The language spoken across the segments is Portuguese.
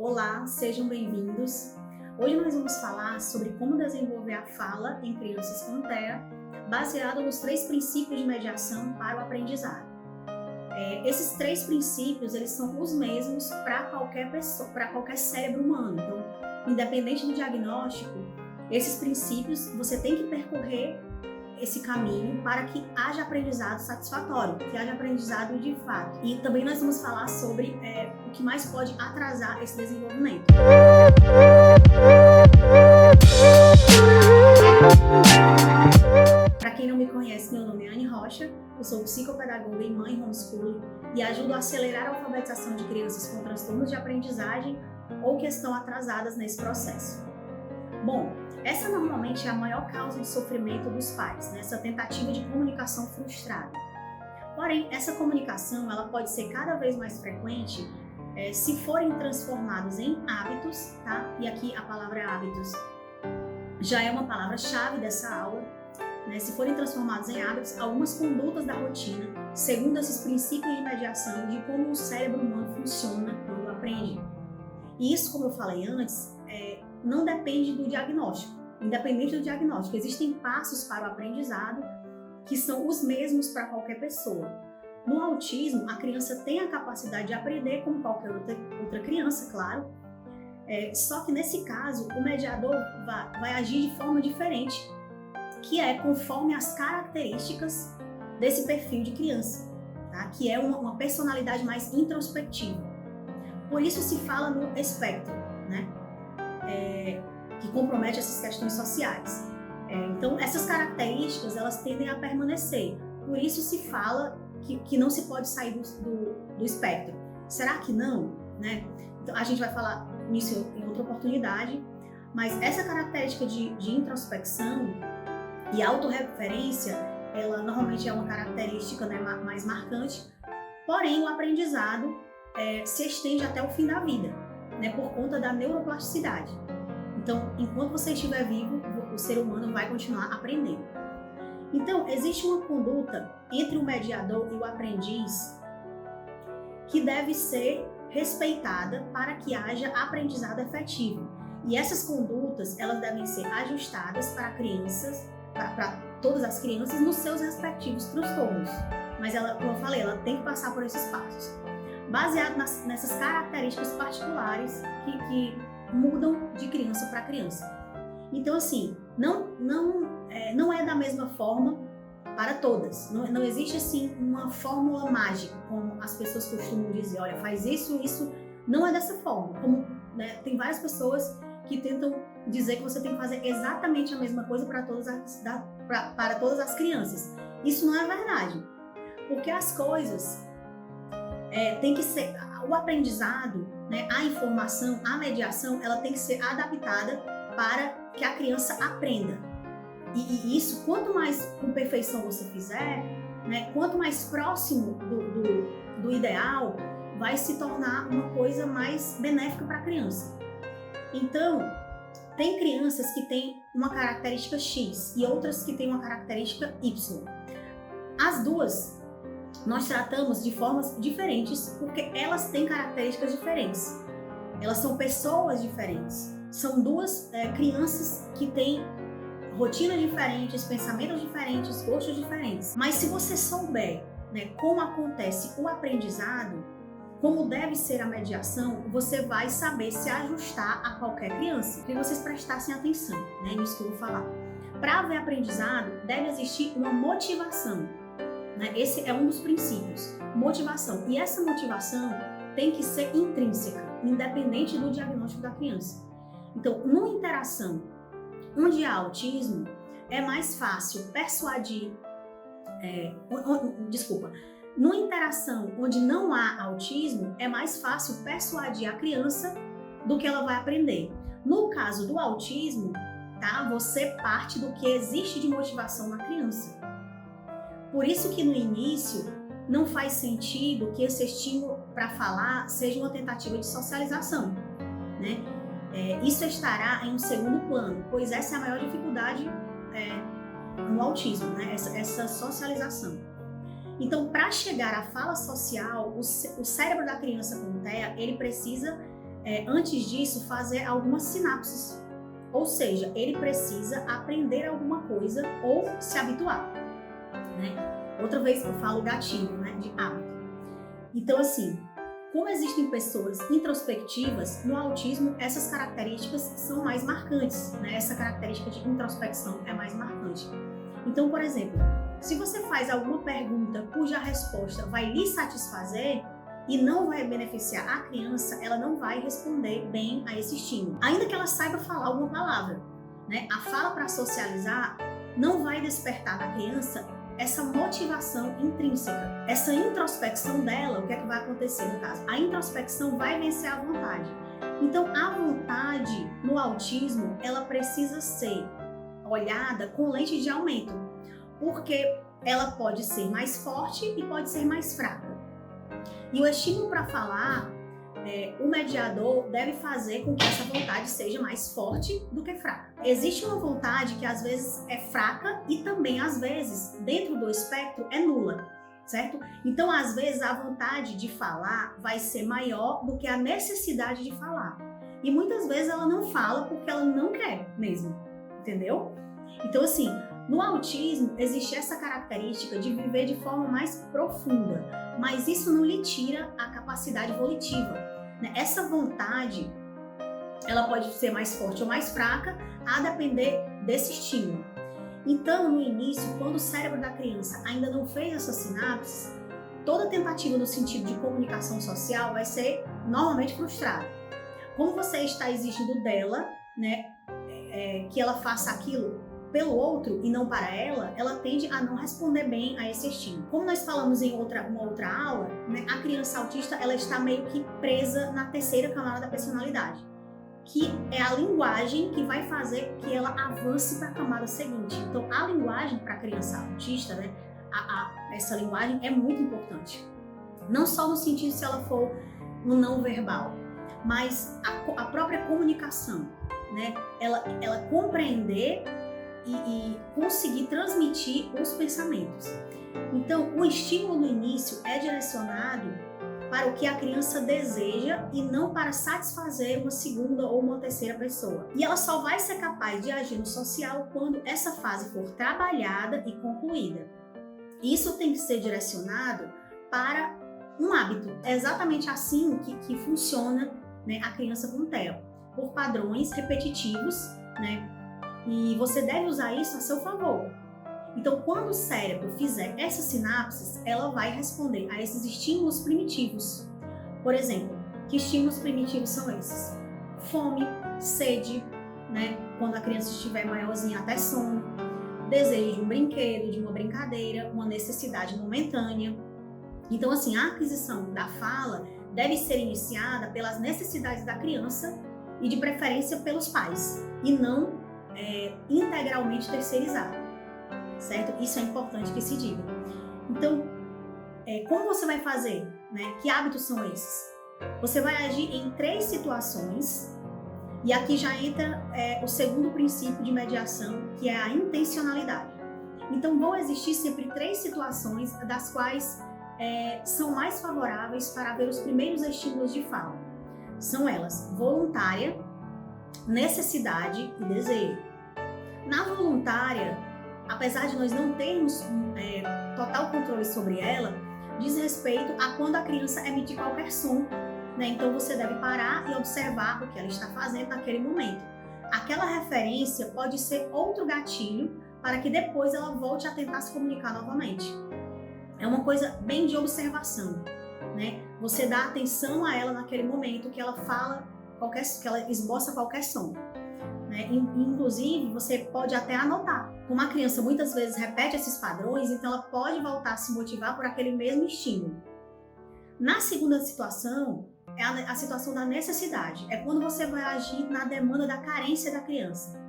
Olá, sejam bem-vindos. Hoje nós vamos falar sobre como desenvolver a fala em crianças com TEA, baseado nos 3 princípios de mediação para o aprendizado. Esses 3 princípios, eles são os mesmos para qualquer pessoa, para qualquer cérebro humano. Então, independente do diagnóstico, esses princípios você tem que percorrer esse caminho para que haja aprendizado satisfatório, que haja aprendizado de fato. E também nós vamos falar sobre o que mais pode atrasar esse desenvolvimento. Para quem não me conhece, meu nome é Anne Rocha, eu sou psicopedagoga e mãe homeschooling e ajudo a acelerar a alfabetização de crianças com transtornos de aprendizagem ou que estão atrasadas nesse processo. Bom, essa normalmente é a maior causa de sofrimento dos pais, né? Essa tentativa de comunicação frustrada. Porém, essa comunicação ela pode ser cada vez mais frequente se forem transformados em hábitos, tá? E aqui a palavra hábitos já é uma palavra-chave dessa aula, né? Se forem transformados em hábitos, algumas condutas da rotina, segundo esses princípios de mediação de como o cérebro humano funciona quando aprende. E isso, como eu falei antes, não depende do diagnóstico. Independente do diagnóstico, existem passos para o aprendizado que são os mesmos para qualquer pessoa. No autismo, a criança tem a capacidade de aprender como qualquer outra criança, claro. Só que nesse caso, o mediador vai agir de forma diferente, que é conforme as características desse perfil de criança, tá? Que é uma personalidade mais introspectiva. Por isso se fala no espectro, né? Que compromete essas questões sociais. Então, essas características, elas tendem a permanecer. Por isso se fala que não se pode sair do espectro. Será que não? Né? Então, a gente vai falar nisso em outra oportunidade, mas essa característica de introspecção e autorreferência, ela normalmente é uma característica, né, mais marcante, porém o aprendizado se estende até o fim da vida, né, por conta da neuroplasticidade. Então, enquanto você estiver vivo, o ser humano vai continuar aprendendo. Então, existe uma conduta entre o mediador e o aprendiz que deve ser respeitada para que haja aprendizado efetivo. E essas condutas, elas devem ser ajustadas para crianças, para todas as crianças nos seus respectivos transtornos. Mas ela, como eu falei, ela tem que passar por esses passos. Baseado nessas características particulares que mudam de criança para criança. Então, assim, não é da mesma forma para todas. Não existe, assim, uma fórmula mágica, como as pessoas costumam dizer, olha, faz isso, isso. Não é dessa forma. Como, né, tem várias pessoas que tentam dizer que você tem que fazer exatamente a mesma coisa para todas as crianças. Isso não é verdade. Porque as coisas tem que ser... O aprendizado, né, a informação, a mediação, ela tem que ser adaptada para que a criança aprenda. E isso, quanto mais com perfeição você fizer, né, quanto mais próximo do ideal, vai se tornar uma coisa mais benéfica para a criança. Então, tem crianças que têm uma característica X e outras que têm uma característica Y. As duas nós tratamos de formas diferentes porque elas têm características diferentes. Elas são pessoas diferentes. São duas crianças que têm rotinas diferentes, pensamentos diferentes, gostos diferentes. Mas se você souber, né, como acontece o aprendizado, como deve ser a mediação, você vai saber se ajustar a qualquer criança. Que vocês prestassem atenção, né, nisso que eu vou falar. Para haver aprendizado, deve existir uma motivação. Esse é um dos princípios, motivação. E essa motivação tem que ser intrínseca, independente do diagnóstico da criança. Então, numa interação onde há autismo, é mais fácil persuadir... Numa interação onde não há autismo, é mais fácil persuadir a criança do que ela vai aprender. No caso do autismo, tá? Você parte do que existe de motivação na criança. Por isso que no início não faz sentido que esse estímulo para falar seja uma tentativa de socialização, né? Isso estará em um segundo plano, pois essa é a maior dificuldade no autismo, né? Essa socialização. Então, para chegar à fala social, o cérebro da criança com TEA, ele precisa antes disso, fazer algumas sinapses. Ou seja, ele precisa aprender alguma coisa ou se habituar, né? Outra vez que eu falo gatilho, né, de hábito. Então, assim, como existem pessoas introspectivas, no autismo essas características são mais marcantes, né? Essa característica de introspecção é mais marcante. Então, por exemplo, se você faz alguma pergunta cuja resposta vai lhe satisfazer e não vai beneficiar a criança, ela não vai responder bem a esse estímulo. Ainda que ela saiba falar alguma palavra, né? A fala para socializar não vai despertar na criança essa motivação intrínseca. Essa introspecção dela, o que é que vai acontecer no caso? A introspecção vai vencer a vontade. Então, a vontade no autismo, ela precisa ser olhada com lente de aumento, porque ela pode ser mais forte e pode ser mais fraca. E o estímulo para falar, o mediador deve fazer com que essa vontade seja mais forte do que fraca. Existe uma vontade que às vezes é fraca e também às vezes, dentro do espectro, é nula, certo? Então, às vezes, a vontade de falar vai ser maior do que a necessidade de falar. E muitas vezes ela não fala porque ela não quer mesmo, entendeu? Então, assim, no autismo existe essa característica de viver de forma mais profunda, mas isso não lhe tira a capacidade volitiva. Essa vontade, ela pode ser mais forte ou mais fraca, a depender desse estímulo. Então, no início, quando o cérebro da criança ainda não fez essas sinapses, toda tentativa no sentido de comunicação social vai ser normalmente frustrada. Como você está exigindo dela, né, que ela faça aquilo pelo outro e não para ela, ela tende a não responder bem a esse estímulo. Como nós falamos em uma outra aula, né, a criança autista ela está meio que presa na terceira camada da personalidade, que é a linguagem que vai fazer que ela avance para a camada seguinte. Então, a linguagem para a criança autista, né, essa linguagem é muito importante. Não só no sentido se ela for no não verbal, mas a própria comunicação, né, ela compreender e conseguir transmitir os pensamentos. Então, o estímulo no início é direcionado para o que a criança deseja e não para satisfazer uma segunda ou uma terceira pessoa. E ela só vai ser capaz de agir no social quando essa fase for trabalhada e concluída. Isso tem que ser direcionado para um hábito. É exatamente assim que funciona, né, a criança com TEA, por padrões repetitivos, né? E você deve usar isso a seu favor. Então, quando o cérebro fizer essas sinapses, ela vai responder a esses estímulos primitivos. Por exemplo, que estímulos primitivos são esses? Fome, sede, né? Quando a criança estiver maiorzinha, até sono, desejo de um brinquedo, de uma brincadeira, uma necessidade momentânea. Então, assim, a aquisição da fala deve ser iniciada pelas necessidades da criança e, de preferência, pelos pais, e não integralmente terceirizado, certo? Isso é importante que se diga. Então, como você vai fazer, né? Que hábitos são esses? Você vai agir em 3 situações, e aqui já entra o segundo princípio de mediação, que é a intencionalidade. Então, vão existir sempre 3 situações, das quais são mais favoráveis para haver os primeiros estímulos de fala. São elas: voluntária, necessidade e desejo. Na voluntária, apesar de nós não termos total controle sobre ela, diz respeito a quando a criança emitir qualquer som, né? Então você deve parar e observar o que ela está fazendo naquele momento. Aquela referência pode ser outro gatilho para que depois ela volte a tentar se comunicar novamente. É uma coisa bem de observação, né? Você dá atenção a ela naquele momento que ela fala que ela esboça qualquer som. Inclusive, você pode até anotar. Como a criança muitas vezes repete esses padrões, então ela pode voltar a se motivar por aquele mesmo estímulo. Na segunda situação, é a situação da necessidade. É quando você vai agir na demanda da carência da criança.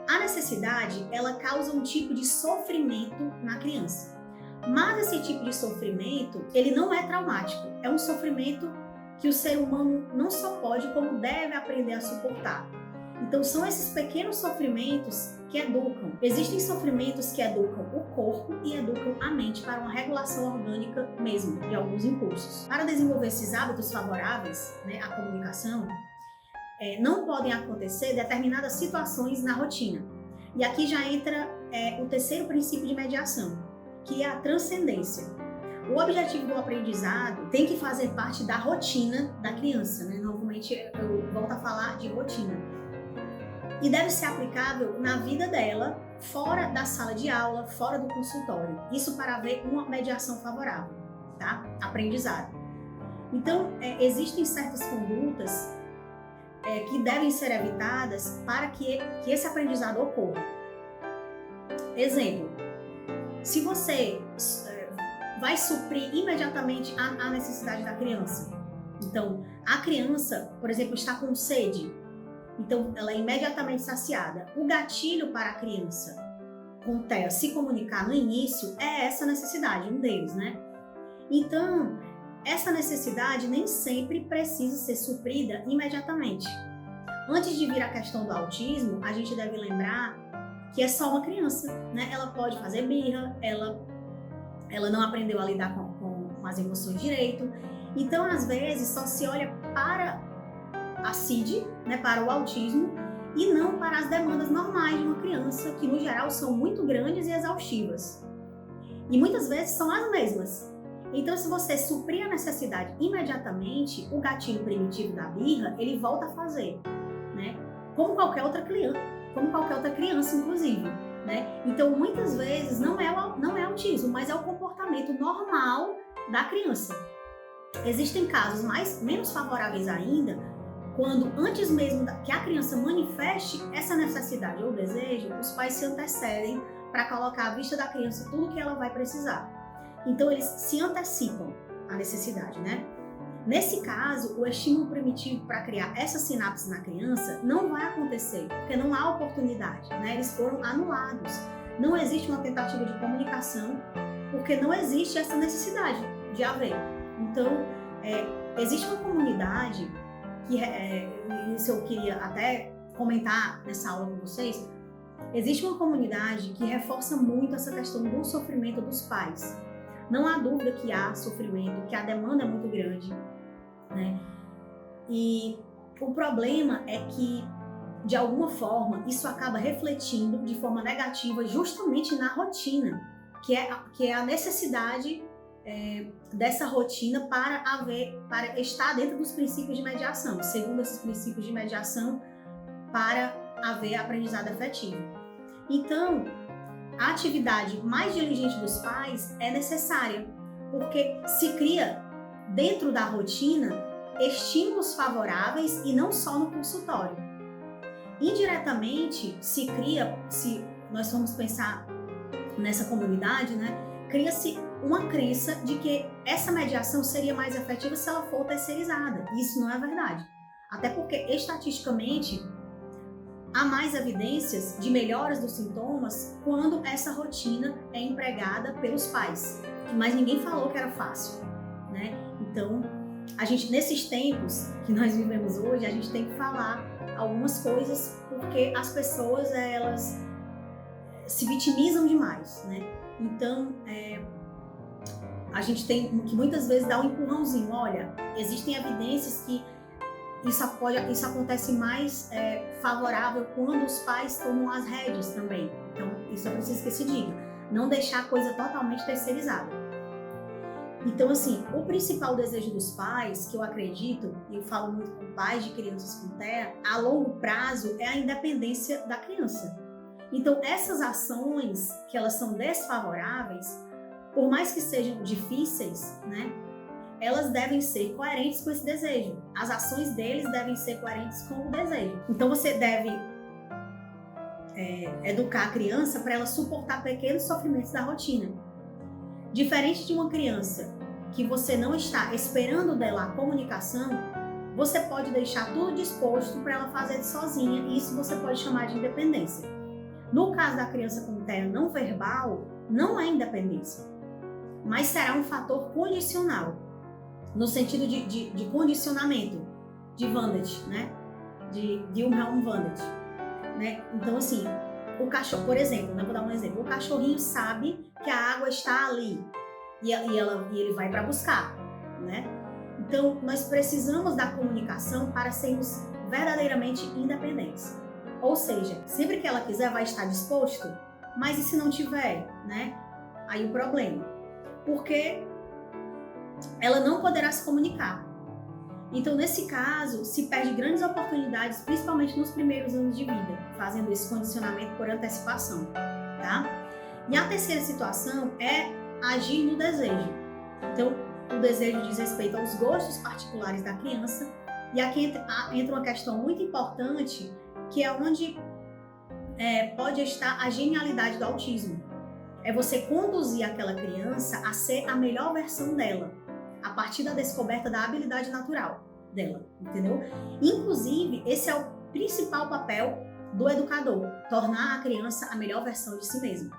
A necessidade, ela causa um tipo de sofrimento na criança. Mas esse tipo de sofrimento, ele não é traumático. É um sofrimento que o ser humano não só pode, como deve aprender a suportar. Então, são esses pequenos sofrimentos que educam. Existem sofrimentos que educam o corpo e educam a mente para uma regulação orgânica mesmo de alguns impulsos. Para desenvolver esses hábitos favoráveis, né, à comunicação, não podem acontecer determinadas situações na rotina. E aqui já entra o terceiro princípio de mediação, que é a transcendência. O objetivo do aprendizado tem que fazer parte da rotina da criança, né? Novamente, eu volto a falar de rotina. E deve ser aplicável na vida dela, fora da sala de aula, fora do consultório. Isso para haver uma mediação favorável, tá? Aprendizado. Então, existem certas condutas que devem ser evitadas para que esse aprendizado ocorra. Exemplo, se você vai suprir imediatamente a necessidade da criança. Então, a criança, por exemplo, está com sede, então ela é imediatamente saciada. O gatilho para a criança com TEA se comunicar no início é essa necessidade, um deles, né? Então, essa necessidade nem sempre precisa ser suprida imediatamente. Antes de vir a questão do autismo, a gente deve lembrar que é só uma criança, né? Ela pode fazer birra, ela não aprendeu a lidar com as emoções direito. Então, às vezes, só se olha para a CID, né, para o autismo, e não para as demandas normais de uma criança, que no geral são muito grandes e exaustivas. E muitas vezes são as mesmas. Então, se você suprir a necessidade imediatamente, o gatilho primitivo da birra, ele volta a fazer, né? Como qualquer outra criança, inclusive. Né? Então, muitas vezes, não é autismo, mas é o comportamento normal da criança. Existem casos menos favoráveis ainda, quando antes mesmo que a criança manifeste essa necessidade ou desejo, os pais se antecedem para colocar à vista da criança tudo o que ela vai precisar. Então, eles se antecipam à necessidade, né? Nesse caso, o estímulo primitivo para criar essa sinapse na criança não vai acontecer, porque não há oportunidade, né? Eles foram anulados. Não existe uma tentativa de comunicação, porque não existe essa necessidade de haver. Então, existe uma comunidade, que isso eu queria até comentar nessa aula com vocês, existe uma comunidade que reforça muito essa questão do sofrimento dos pais. Não há dúvida que há sofrimento, que a demanda é muito grande, né? E o problema é que, de alguma forma, isso acaba refletindo de forma negativa justamente na rotina, que é a necessidade dessa rotina para estar dentro dos princípios de mediação, segundo esses princípios de mediação, para haver aprendizado efetivo. Então, a atividade mais diligente dos pais é necessária, porque se cria dentro da rotina estímulos favoráveis e não só no consultório. Indiretamente se cria, se nós formos pensar nessa comunidade, né, cria-se uma crença de que essa mediação seria mais efetiva se ela for terceirizada. Isso não é verdade. Até porque, estatisticamente, há mais evidências de melhoras dos sintomas quando essa rotina é empregada pelos pais. Mas ninguém falou que era fácil, né? Então, a gente, nesses tempos que nós vivemos hoje, a gente tem que falar algumas coisas, porque as pessoas, elas se vitimizam demais, né? Então, a gente tem que muitas vezes dar um empurrãozinho. Olha, existem evidências que isso acontece mais favorável quando os pais tomam as rédeas também. Então, isso é preciso que se diga. Não deixar a coisa totalmente terceirizada. Então, assim, o principal desejo dos pais, que eu acredito, e eu falo muito com pais de crianças com TEA, a longo prazo é a independência da criança. Então, essas ações, que elas são desfavoráveis, por mais que sejam difíceis, né, elas devem ser coerentes com esse desejo. As ações deles devem ser coerentes com o desejo. Então, você deve educar a criança para ela suportar pequenos sofrimentos da rotina. Diferente de uma criança que você não está esperando dela a comunicação, você pode deixar tudo disposto para ela fazer sozinha, e isso você pode chamar de independência. No caso da criança com TEA não verbal, não é independência, mas será um fator condicional, no sentido de condicionamento, de Vandet, né? De Wilhelm Vandet, né? Então, assim, o cachorro, por exemplo, né? Vou dar um exemplo. O cachorrinho sabe que a água está ali e ele vai para buscar, né? Então, nós precisamos da comunicação para sermos verdadeiramente independentes. Ou seja, sempre que ela quiser vai estar disposto, mas e se não tiver, né? Aí o problema. Porque ela não poderá se comunicar. Então, nesse caso, se perde grandes oportunidades, principalmente nos primeiros anos de vida, fazendo esse condicionamento por antecipação, tá? E a terceira situação é agir no desejo. Então, o desejo diz respeito aos gostos particulares da criança, e aqui entra uma questão muito importante, que é onde pode estar a genialidade do autismo. É você conduzir aquela criança a ser a melhor versão dela, a partir da descoberta da habilidade natural dela, entendeu? Inclusive, esse é o principal papel do educador, tornar a criança a melhor versão de si mesma.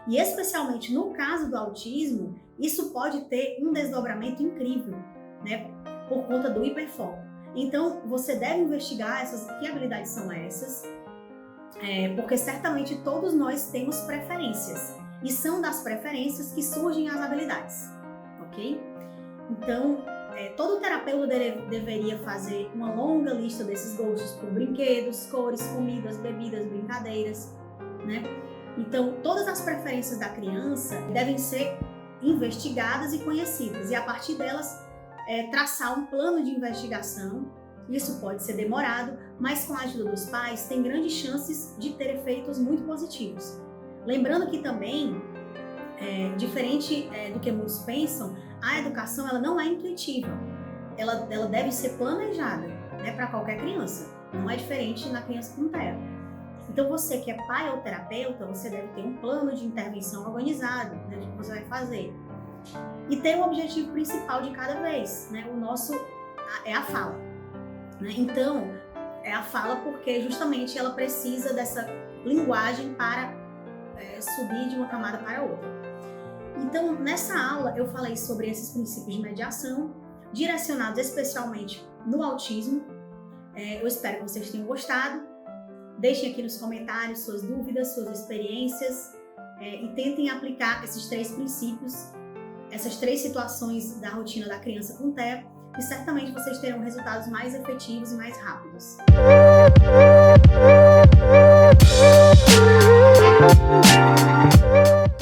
E especialmente no caso do autismo, isso pode ter um desdobramento incrível, né? Por conta do hiperfoco. Então, você deve investigar que habilidades são essas, porque certamente todos nós temos preferências, e são das preferências que surgem as habilidades, ok? Então, todo terapeuta deveria fazer uma longa lista desses gostos por brinquedos, cores, comidas, bebidas, brincadeiras, né? Então, todas as preferências da criança devem ser investigadas e conhecidas, e a partir delas, traçar um plano de investigação. Isso pode ser demorado, mas com a ajuda dos pais, tem grandes chances de ter efeitos muito positivos. Lembrando que também, diferente do que muitos pensam, a educação ela não é intuitiva, ela deve ser planejada, né, para qualquer criança, não é diferente na criança com TEA. Então você que é pai ou terapeuta, você deve ter um plano de intervenção organizado, né, do que você vai fazer. E ter um objetivo principal de cada vez, né? O nosso é a fala, né? Então, é a fala porque justamente ela precisa dessa linguagem para subir de uma camada para outra. Então, nessa aula eu falei sobre esses princípios de mediação, direcionados especialmente no autismo. Eu espero que vocês tenham gostado. Deixem aqui nos comentários suas dúvidas, suas experiências, e tentem aplicar esses 3 princípios, essas 3 situações da rotina da criança com TEA, e certamente vocês terão resultados mais efetivos e mais rápidos.